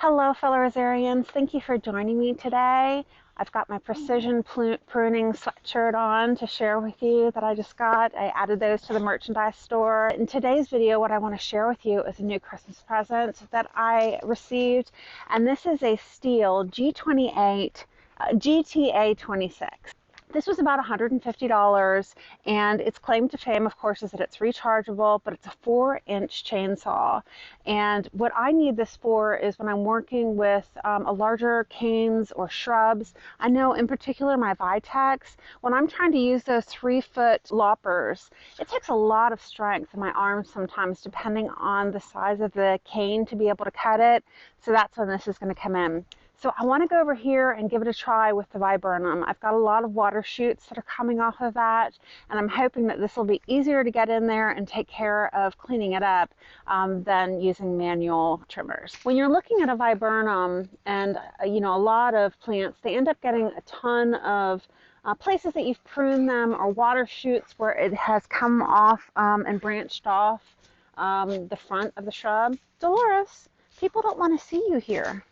Hello, fellow rosarians. Thank you for joining me today. I've got my precision pruning sweatshirt on to share with you that I just got. I added those to the merchandise store. In today's video, what I want to share with you is a new Christmas present that I received, and this is a Stihl GTA 26. This was about $150, and its claim to fame, of course, is that it's rechargeable, but it's a 4-inch chainsaw. And what I need this for is when I'm working with a larger canes or shrubs. I know in particular my Vitex, when I'm trying to use those 3-foot loppers, it takes a lot of strength in my arms sometimes, depending on the size of the cane to be able to cut it. So that's when this is going to come in. So I want to go over here and give it a try with the Viburnum. I've got a lot of water shoots that are coming off of that, and I'm hoping that this will be easier to get in there and take care of cleaning it up than using manual trimmers. When you're looking at a Viburnum and a lot of plants, they end up getting a ton of places that you've pruned them, or water shoots where it has come off and branched off the front of the shrub. Dolores, people don't want to see you here.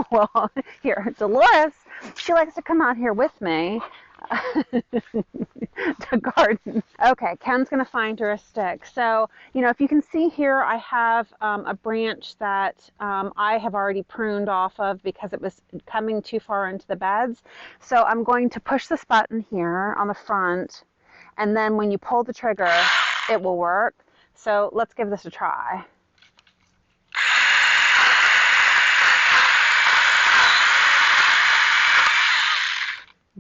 Well, here, Dolores, she likes to come out here with me to garden. Okay, Ken's going to find her a stick. So, if you can see here, I have a branch that I have already pruned off of because it was coming too far into the beds. So I'm going to push this button here on the front, and then when you pull the trigger, it will work. So let's give this a try.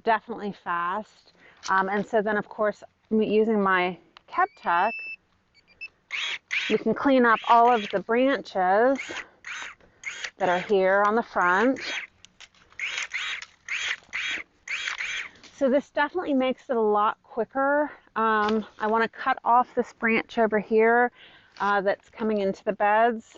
Definitely fast. And so then, of course, using my Tech, you can clean up all of the branches that are here on the front. So this definitely makes it a lot quicker. I want to cut off this branch over here that's coming into the beds.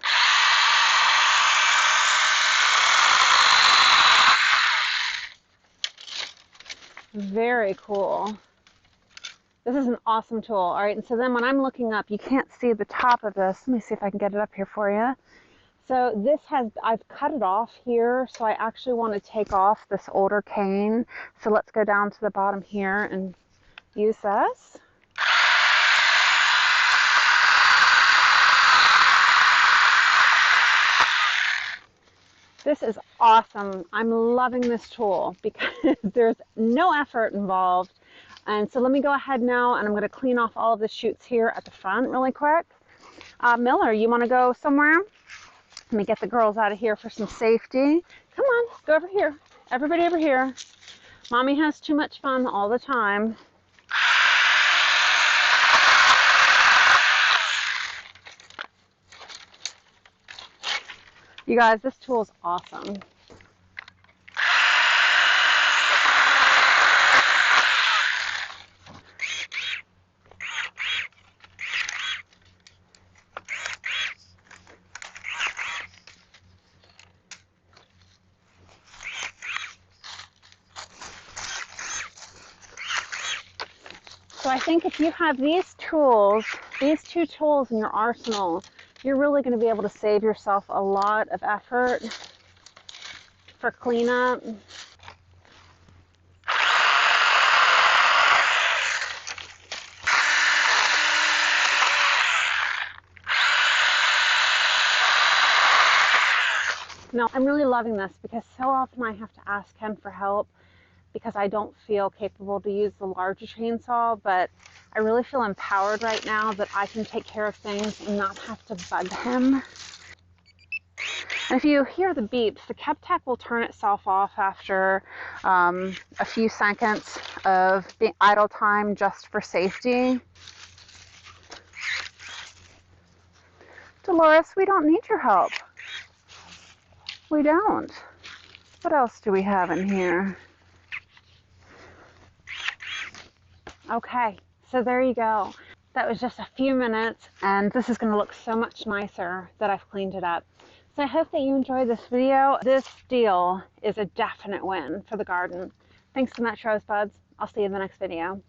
Very cool. This is an awesome tool. All right, and so then when I'm looking up, you can't see the top of this. Let me see if I can get it up here for you. So I've cut it off here, so I actually want to take off this older cane. So let's go down to the bottom here and use this. This is awesome. I'm loving this tool because there's no effort involved. And so let me go ahead now, and I'm going to clean off all of the shoots here at the front really quick. Miller, you want to go somewhere? Let me get the girls out of here for some safety. Come on, go over here. Everybody over here. Mommy has too much fun all the time. You guys, this tool is awesome. So I think if you have these tools, these two tools in your arsenal, you're really going to be able to save yourself a lot of effort for cleanup. No, I'm really loving this because so often I have to ask Ken for help because I don't feel capable to use the larger chainsaw, but I really feel empowered right now that I can take care of things and not have to bug him. And if you hear the beeps, the Tech will turn itself off after a few seconds of the idle time just for safety. Dolores, we don't need your help. We don't. What else do we have in here? Okay, so there you go. That was just a few minutes, and this is going to look so much nicer that I've cleaned it up. So I hope that you enjoyed this video. This Stihl is a definite win for the garden. Thanks so much, Rosebuds. I'll see you in the next video.